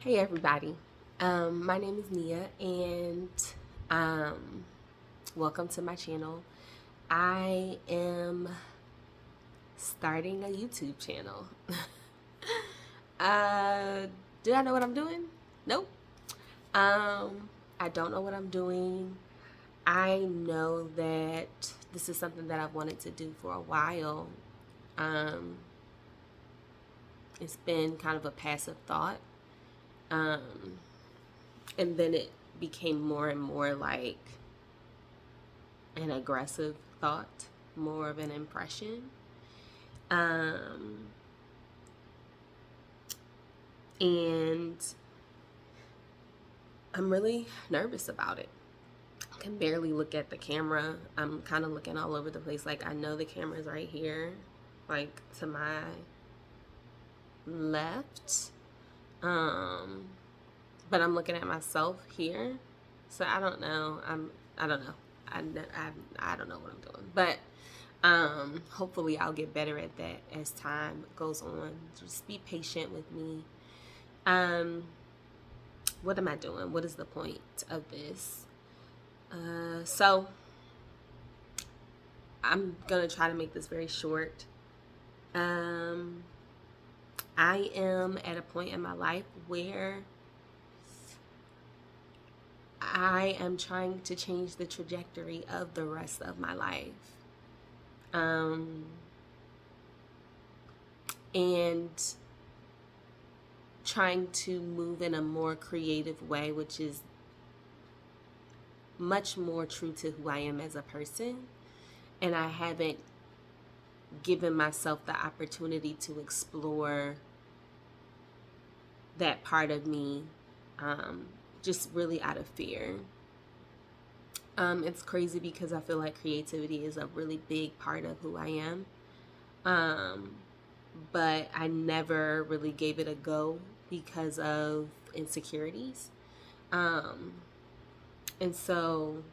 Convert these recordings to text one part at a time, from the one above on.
Hey everybody, my name is Nia and um, welcome to my channel. I am starting a YouTube channel. uh, do I know what I'm doing? Nope. I don't know what I'm doing. I know that this is something that I've wanted to do for a while. Um, it's been kind of a passive thought. Um, and then it became more and more like an aggressive thought, more of an impression. Um, and I'm really nervous about it. I can barely look at the camera. I'm kind of looking all over the place. Like, I know the camera's right here, like to my left. Um, but I'm looking at myself here. So I don't know. I don't know. I don't know what I'm doing. But hopefully I'll get better at that as time goes on. Just be patient with me. Um, what am I doing? What is the point of this? So I'm gonna try to make this very short. Um, I am at a point in my life where I am trying to change the trajectory of the rest of my life. Um, and trying to move in a more creative way, which is much more true to who I am as a person. And I haven't given myself the opportunity to explore that part of me, um, just really out of fear. It's crazy because I feel like creativity is a really big part of who I am. Um, but I never really gave it a go because of insecurities. Um, and so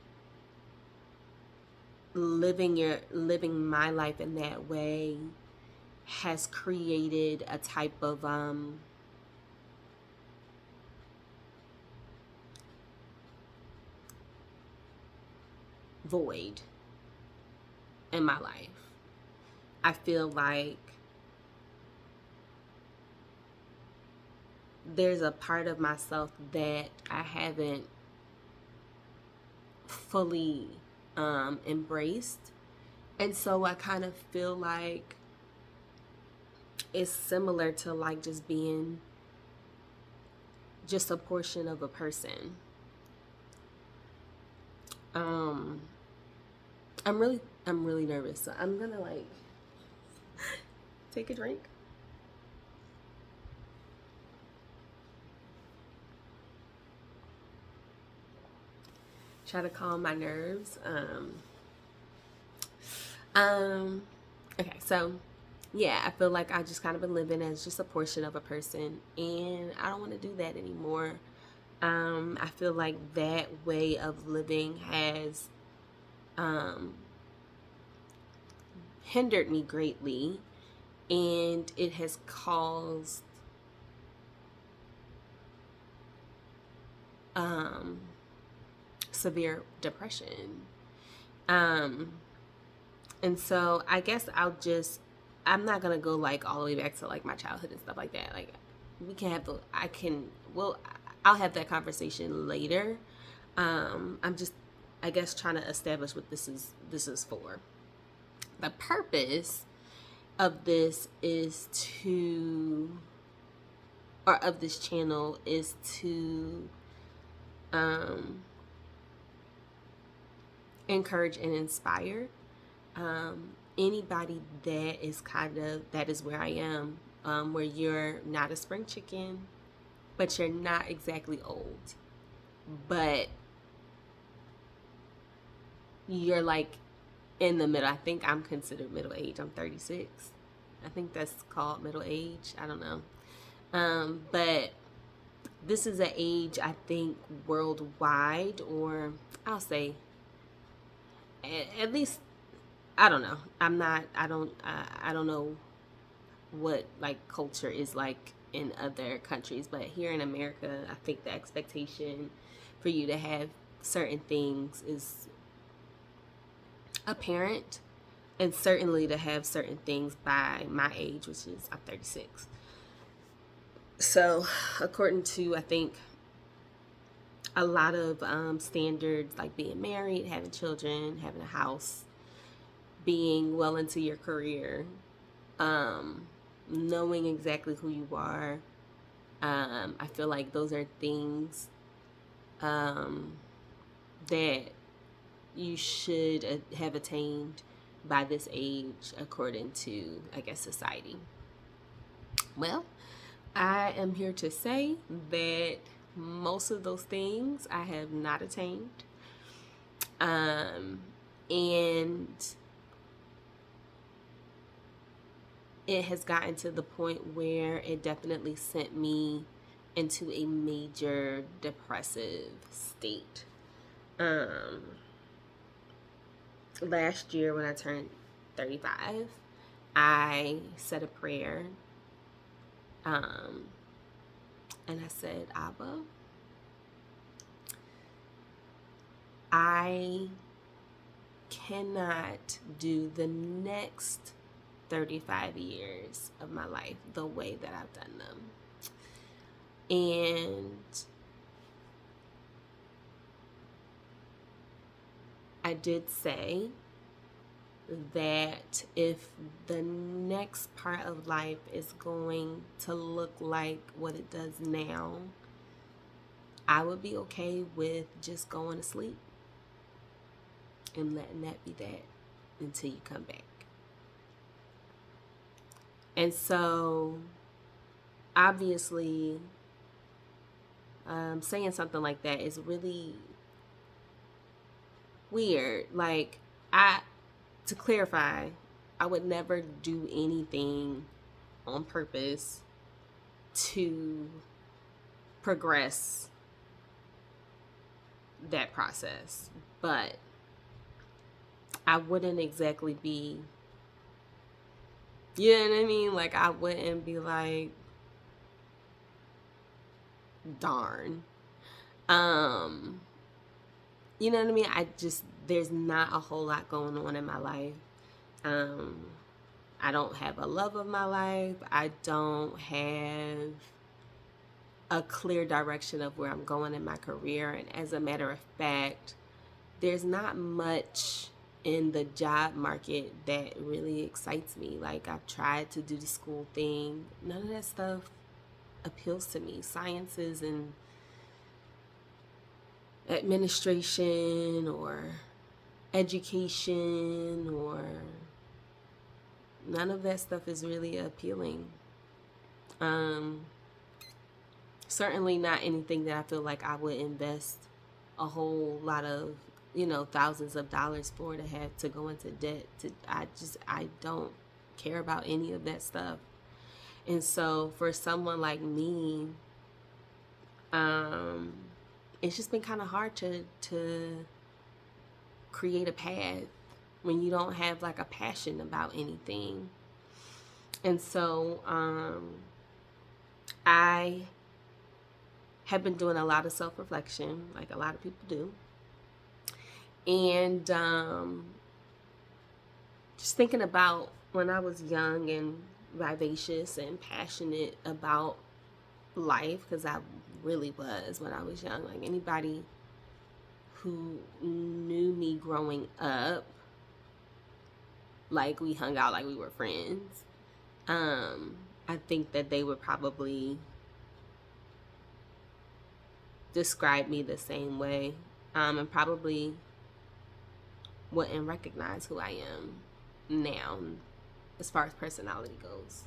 living my life in that way has created a type of void in my life. I feel like there's a part of myself that I haven't fully embraced. And so I kind of feel like it's similar to like just being just a portion of a person. Um, I'm really nervous. So I'm gonna like take a drink. Try to calm my nerves. Um, okay, so yeah, I feel like I just kind of been living as just a portion of a person, and I don't want to do that anymore. I feel like that way of living has um, hindered me greatly, and it has caused um, severe depression. Um, and so I guess I'm not gonna go like all the way back to like my childhood and stuff like that. Like we can have the, I can, well, I'll have that conversation later. I'm just, I guess, trying to establish what this is for. The purpose of this is to, or of this channel is to um, encourage and inspire anybody that is kind of, that is where I am, where you're not a spring chicken, but you're not exactly old, but you're like in the middle. I think I'm considered middle age. I'm 36. I think that's called middle age. I don't know. But this is an age I think worldwide, or I'll say at least, I don't know. I don't know what like culture is like in other countries, but here in America, I think the expectation for you to have certain things is apparent, and certainly to have certain things by my age, which is I'm 36. So, according to, I think, a lot of standards, like being married, having children, having a house, being well into your career, knowing exactly who you are, I feel like those are things that you should have attained by this age, according to, I guess, society. Well, I am here to say that most of those things I have not attained. And it has gotten to the point where it definitely sent me into a major depressive state. Last year when I turned 35, I said a prayer. And I said, Abba, I cannot do the next 35 years of my life the way that I've done them. And I did say that if the next part of life is going to look like what it does now, I would be okay with just going to sleep and letting that be that until you come back. And so, obviously, saying something like that is really weird. Like, to clarify, I would never do anything on purpose to progress that process. But I wouldn't exactly be, you know what I mean? Like, I wouldn't be like, darn. You know what I mean? There's not a whole lot going on in my life. I don't have a love of my life. I don't have a clear direction of where I'm going in my career. And as a matter of fact, there's not much in the job market that really excites me. Like, I've tried to do the school thing. None of that stuff appeals to me. Sciences and administration or education, or none of that stuff is really appealing. Certainly not anything that I feel like I would invest a whole lot of, thousands of dollars for, to have to go into debt. I don't care about any of that stuff. And so for someone like me, it's just been kind of hard to create a path when you don't have like a passion about anything. And so I have been doing a lot of self-reflection, like a lot of people do. And just thinking about when I was young and vivacious and passionate about life, because I really was when I was young. Like, anybody who knew me growing up, like, we hung out like we were friends. I think that they would probably describe me the same way, and probably wouldn't recognize who I am now as far as personality goes.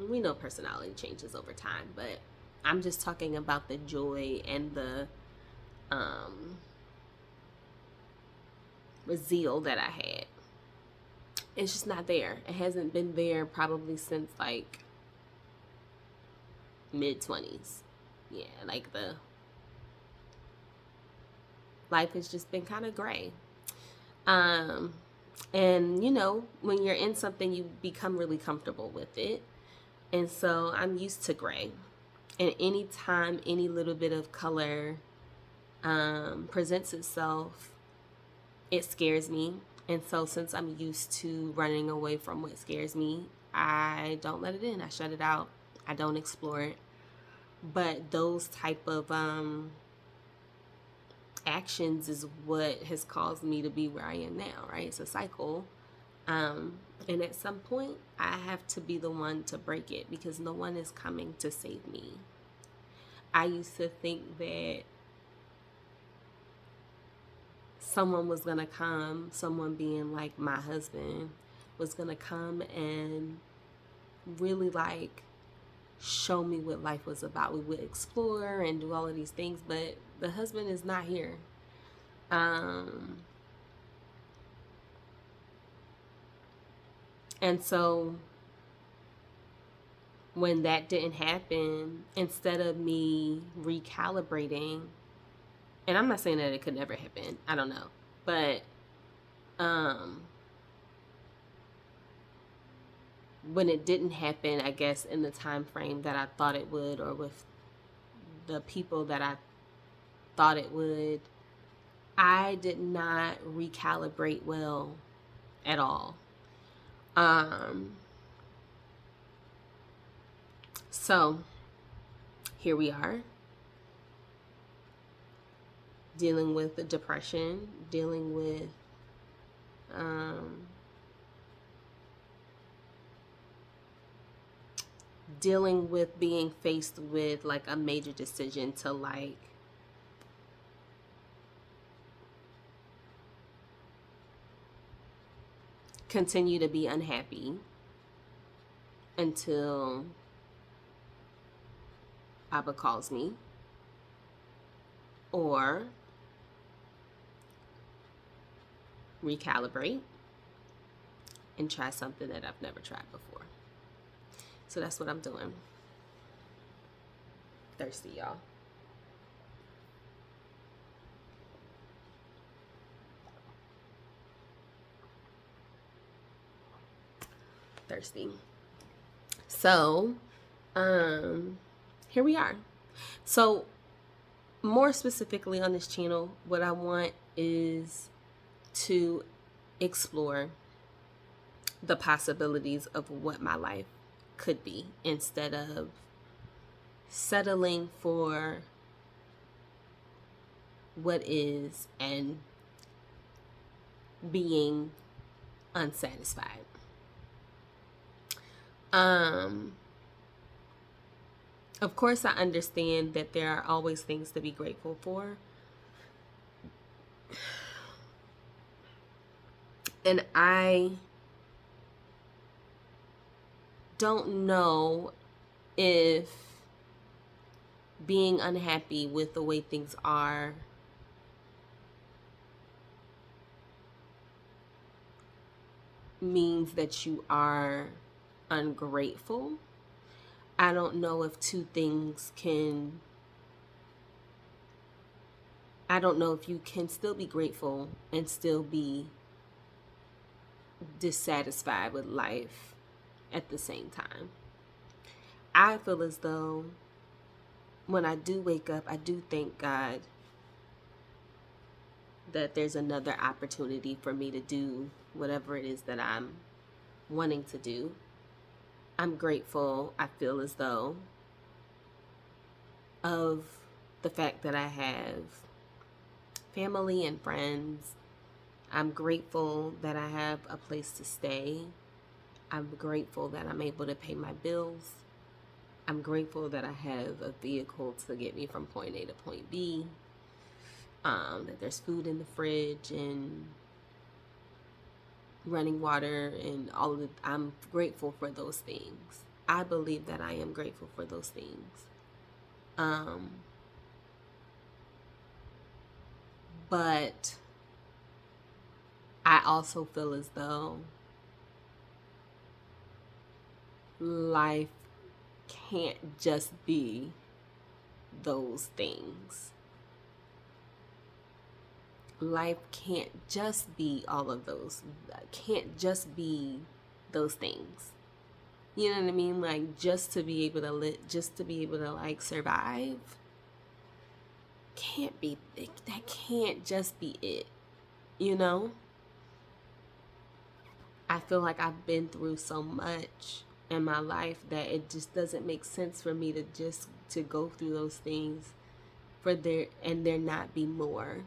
We know personality changes over time, but I'm just talking about the joy and the zeal that I had. It's just not there. It hasn't been there probably since like mid-20s. Yeah, like the life has just been kind of gray. And when you're in something, you become really comfortable with it. And so I'm used to gray. And anytime any little bit of color presents itself, it scares me. And so since I'm used to running away from what scares me, I don't let it in. I shut it out. I don't explore it. But those type of actions is what has caused me to be where I am now, right? It's a cycle. And at some point, I have to be the one to break it because no one is coming to save me. I used to think that someone was going to come, someone being like my husband, was going to come and really like show me what life was about. We would explore and do all of these things, but the husband is not here. And so when that didn't happen, instead of me recalibrating, and I'm not saying that it could never happen, I don't know, but when it didn't happen, I guess in the time frame that I thought it would, or with the people that I thought it would, I did not recalibrate well at all. So here we are, dealing with the depression, dealing with being faced with like a major decision to like continue to be unhappy until Abba calls me, or recalibrate and try something that I've never tried before. So that's what I'm doing. Thirsty, y'all. Thirsty. So, here we are. So, more specifically on this channel, what I want is to explore the possibilities of what my life could be instead of settling for what is and being unsatisfied. Of course, I understand that there are always things to be grateful for. And I don't know if being unhappy with the way things are means that you are ungrateful. I don't know if I don't know if you can still be grateful and still be dissatisfied with life at the same time. I feel as though when I do wake up, I do thank God that there's another opportunity for me to do whatever it is that I'm wanting to do. I'm grateful, I feel as though, of the fact that I have family and friends. I'm grateful that I have a place to stay. I'm grateful that I'm able to pay my bills. I'm grateful that I have a vehicle to get me from point A to point B. That there's food in the fridge and running water and all of it. I'm grateful for those things. I believe that I am grateful for those things. But I also feel as though life can't just be those things. Life can't just be all of those. Can't just be those things. You know what I mean? Like, just to be able to just to be able to like survive. That can't just be it, you know? I feel like I've been through so much in my life that it just doesn't make sense for me to just to go through those things for there not be more.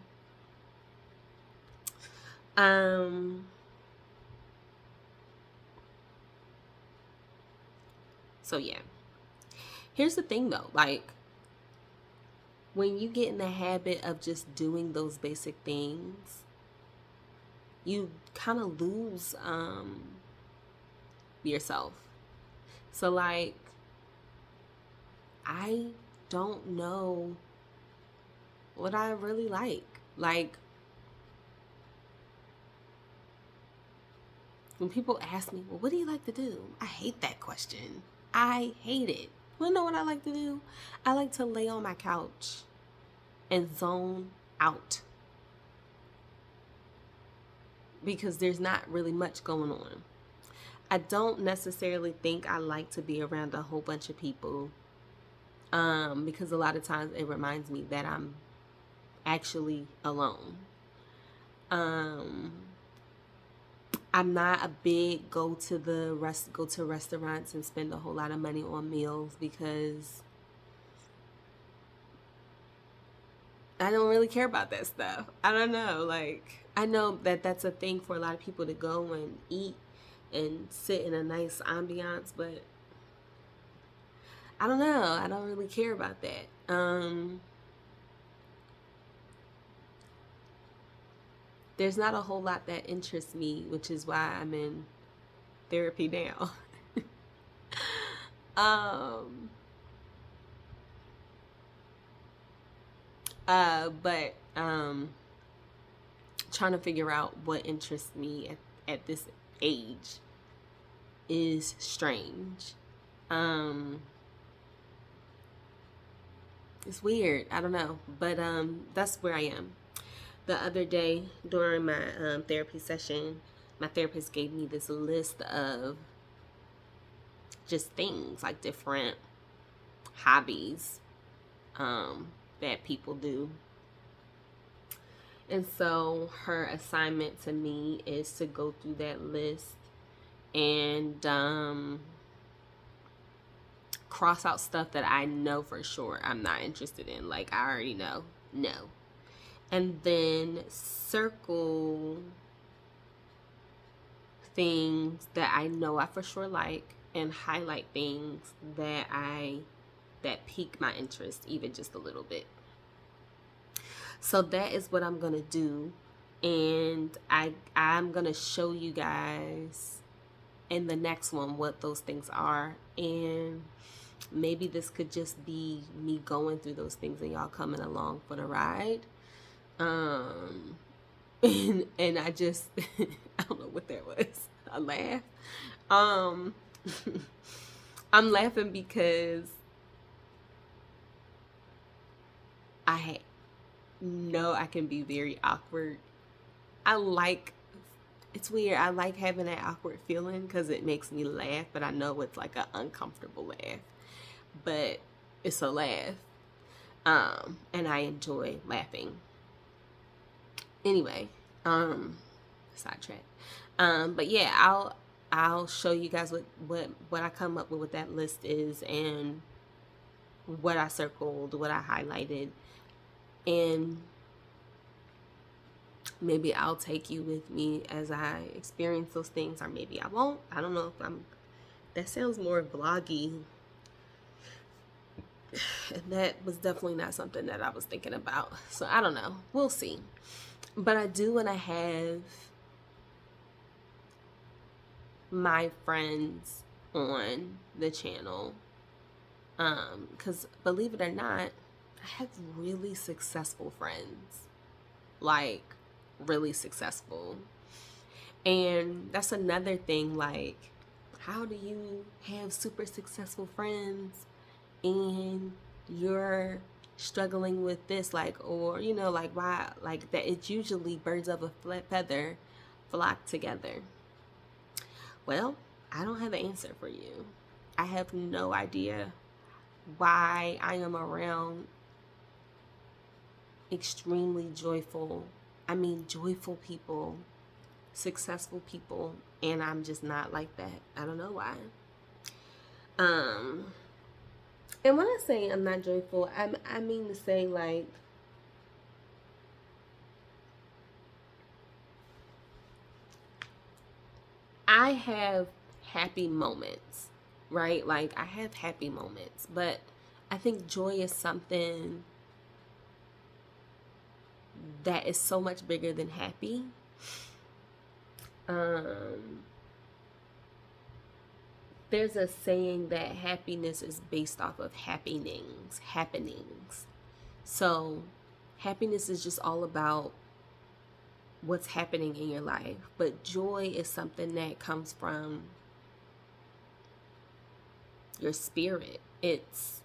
Um so yeah. Here's the thing though, like when you get in the habit of just doing those basic things, you kind of lose yourself. So like I don't know what I really like. Like when people ask me, well, what do you like to do? I hate that question. I hate it. You know what I like to do? I like to lay on my couch and zone out because there's not really much going on. I don't necessarily think I like to be around a whole bunch of people because a lot of times it reminds me that I'm actually alone. I'm not a big go to restaurants and spend a whole lot of money on meals because I don't really care about that stuff. I don't know. Like, I know that that's a thing for a lot of people to go and eat and sit in a nice ambiance, but I don't know. I don't really care about that. There's not a whole lot that interests me, which is why I'm in therapy now. um, but trying to figure out what interests me at this age is strange. It's weird. I don't know, but that's where I am. The other day during my therapy session, my therapist gave me this list of just things like different hobbies that people do. And so her assignment to me is to go through that list and cross out stuff that I know for sure I'm not interested in. Like, I already know, no. And then circle things that I know I for sure like and highlight things that pique my interest even just a little bit. So that is what I'm gonna do, and I'm gonna show you guys in the next one what those things are, and maybe this could just be me going through those things and y'all coming along for the ride. And I just I don't know what that was. A laugh. I'm laughing because I know I can be very awkward. It's weird. I like having that awkward feeling because it makes me laugh, but I know it's like an uncomfortable laugh. But it's a laugh. And I enjoy laughing. Anyway, sidetrack. But yeah, I'll show you guys what I come up with that list is and what I circled, what I highlighted, and maybe I'll take you with me as I experience those things, or maybe I won't. I don't know if that sounds more vloggy. And that was definitely not something that I was thinking about. So I don't know. We'll see. But I do want to have my friends on the channel. Because believe it or not, I have really successful friends. Like, really successful. And that's another thing, like, how do you have super successful friends and you're struggling with this, like, or you know, like, why, like, that it's usually birds of a feather flock together. Well, I don't have an answer for you. I have no idea why I am around extremely joyful people, successful people, and I'm just not like that. I don't know why. And when I say I'm not joyful, I mean to say, like, I have happy moments, right? Like, I have happy moments, but I think joy is something that is so much bigger than happy. There's a saying that happiness is based off of happenings. So happiness is just all about what's happening in your life, but joy is something that comes from your spirit. It's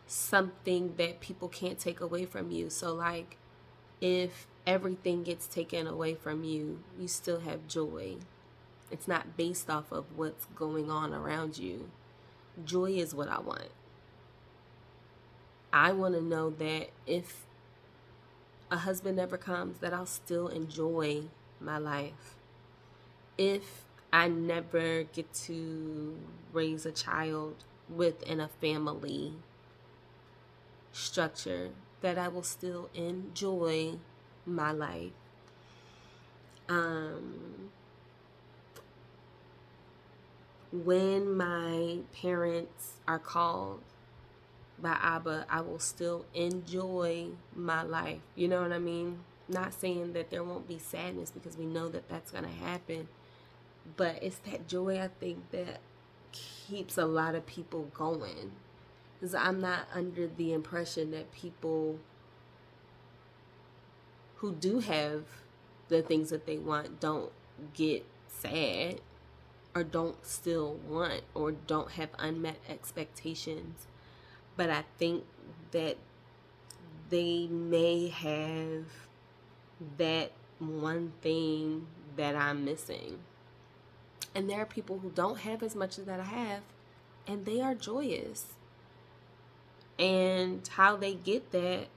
something that people can't take away from you. So, like, if everything gets taken away from you, you still have joy. It's not based off of what's going on around you. Joy is what I want. I want to know that if a husband never comes, that I'll still enjoy my life. If I never get to raise a child within a family structure, that I will still enjoy my life. When my parents are called by Abba, I will still enjoy my life. You know what I mean? Not saying that there won't be sadness, because we know that that's going to happen. But it's that joy, I think, that keeps a lot of people going. Because I'm not under the impression that people who do have the things that they want don't get sad, or don't still want, or don't have unmet expectations. But I think that they may have that one thing that I'm missing. And there are people who don't have as much as that I have, and they are joyous. And how they get that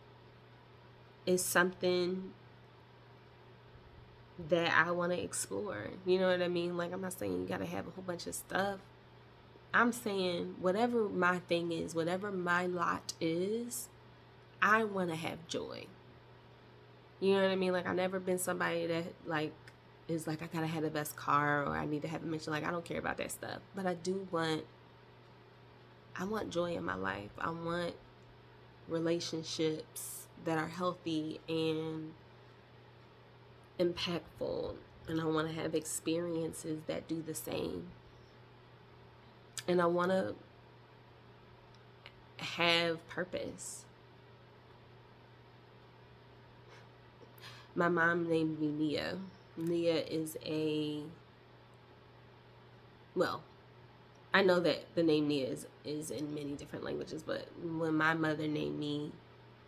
is something that I want to explore. You know what I mean? Like, I'm not saying you got to have a whole bunch of stuff. I'm saying whatever my thing is, whatever my lot is, I want to have joy. You know what I mean? Like, I've never been somebody that, like, is like, I gotta have the best car, or I need to have a mission. Like, I don't care about that stuff. But I want joy in my life. I want relationships that are healthy and impactful. And I want to have experiences that do the same. And I want to have purpose. My mom named me Nia. Nia is I know that the name Nia is in many different languages, but when my mother named me,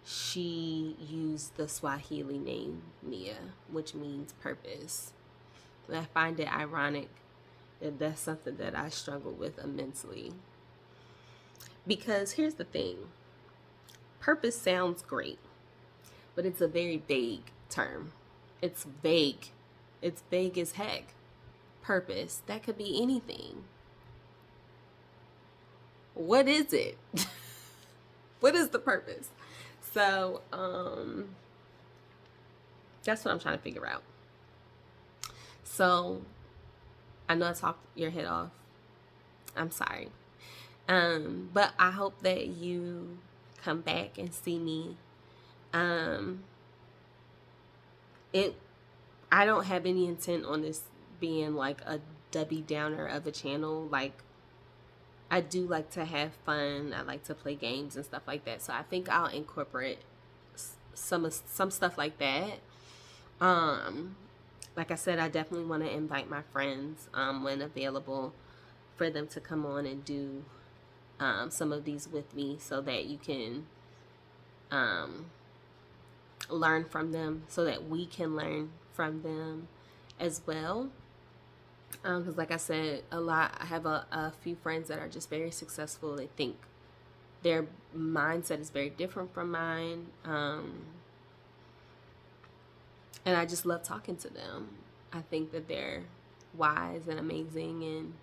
she used the Swahili name Nia, which means purpose. And I find it ironic that that's something that I struggle with immensely. Because here's the thing. Purpose sounds great, but it's a very vague term. It's vague. It's vague as heck. Purpose. That could be anything. What is it? What is the purpose? So, that's what I'm trying to figure out. So, I know I talked your head off. I'm sorry. But I hope that you come back and see me. I don't have any intent on this being like a Debbie Downer of a channel. Like, I do like to have fun. I like to play games and stuff like that. So I think I'll incorporate some stuff like that. Like I said, I definitely want to invite my friends when available, for them to come on and do some of these with me, so that you can learn from them, so that we can learn from them as well. Because like I said, I have a few friends that are just very successful. They think their mindset is very different from mine. And I just love talking to them. I think that they're wise and amazing, and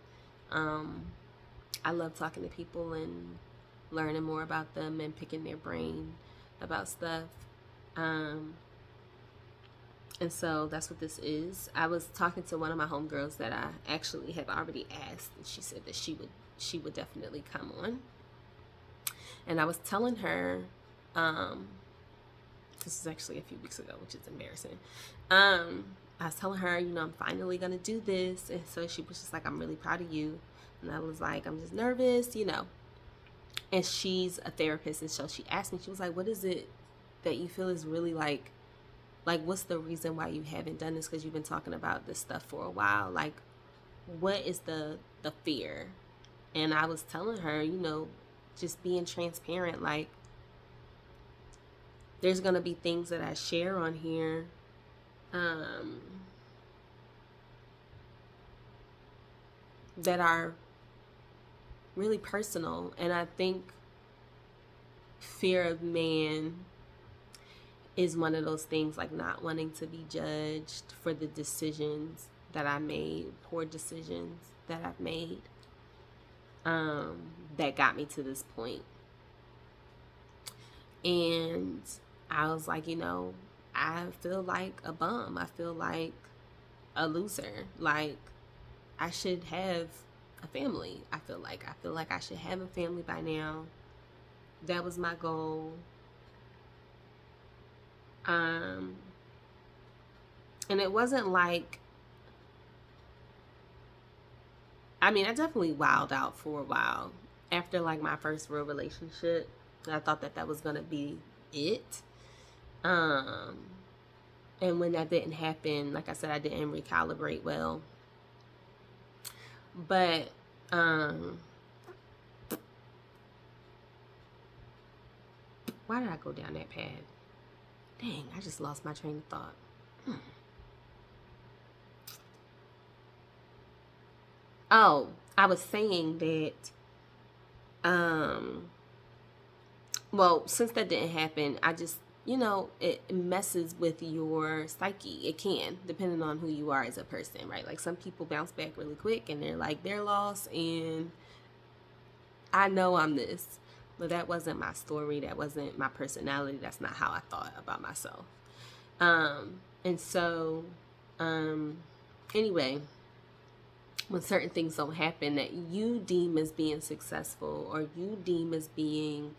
I love talking to people and learning more about them and picking their brain about stuff. Um, and so that's what this is. I was talking to one of my homegirls that I actually have already asked, and she said that she would definitely come on. And I was telling her, this is actually a few weeks ago, which is embarrassing. I was telling her, I'm finally gonna do this, and so she was just like, "I'm really proud of you," and I was like, "I'm just nervous." And she's a therapist, and so she asked me, she was like, "What is it that you feel is really like what's the reason why you haven't done this? Because you've been talking about this stuff for a while. Like, what is the fear?" And I was telling her, just being transparent. Like, there's gonna be things that I share on here, that are really personal, and I think fear of man is one of those things, like not wanting to be judged for the decisions that I made, poor decisions that I've made, that got me to this point. And I was like, I feel like a bum. I feel like a loser. Like, I should have a family. I feel like I should have a family by now. That was my goal. And it wasn't like, I definitely wilded out for a while after like my first real relationship. I thought that was gonna be it. And when that didn't happen, like I said, I didn't recalibrate well. But why did I go down that path? Dang, I just lost my train of thought. Oh, I was saying that, well, since that didn't happen, I just, it messes with your psyche. It can, depending on who you are as a person, right? Like, some people bounce back really quick and they're like, they're lost, and I know I'm this. But that wasn't my story. That wasn't my personality. That's not how I thought about myself. And so, anyway, when certain things don't happen that you deem as being successful, or you deem as being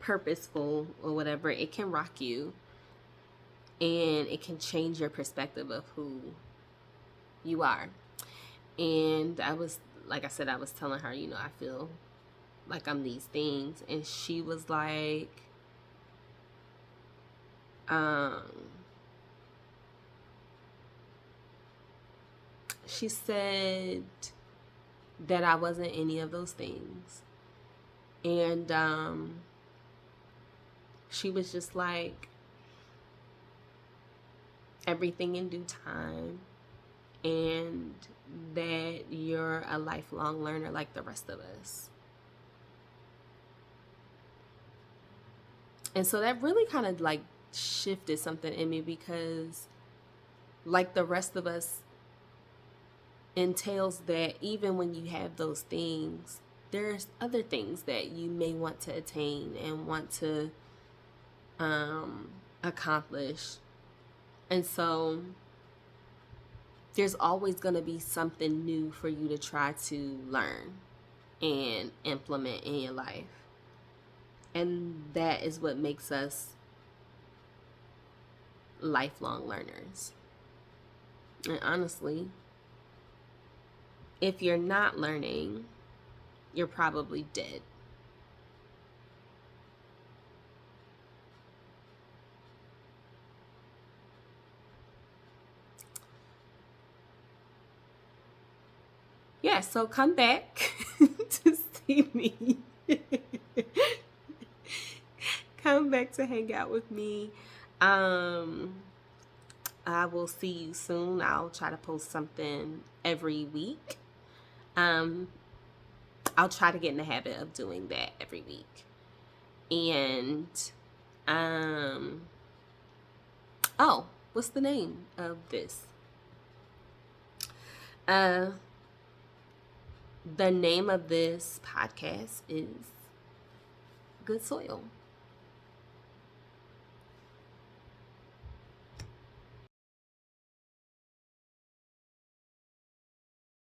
purposeful or whatever, it can rock you, and it can change your perspective of who you are. And like I said, I was telling her, I feel like I'm these things. And she was like, she said that I wasn't any of those things. And she was just like, everything in due time, and that you're a lifelong learner like the rest of us. And so that really kind of like shifted something in me, because like the rest of us entails that even when you have those things, there's other things that you may want to attain and want to accomplish. And so there's always going to be something new for you to try to learn and implement in your life. And that is what makes us lifelong learners. And honestly, if you're not learning, you're probably dead. Yeah, so come back to see me. Come back to hang out with me. I will see you soon. I'll try to post something every week. Um, I'll try to get in the habit of doing that every week. And um, oh, what's the name of this? Uh, the name of this podcast is Good Soil.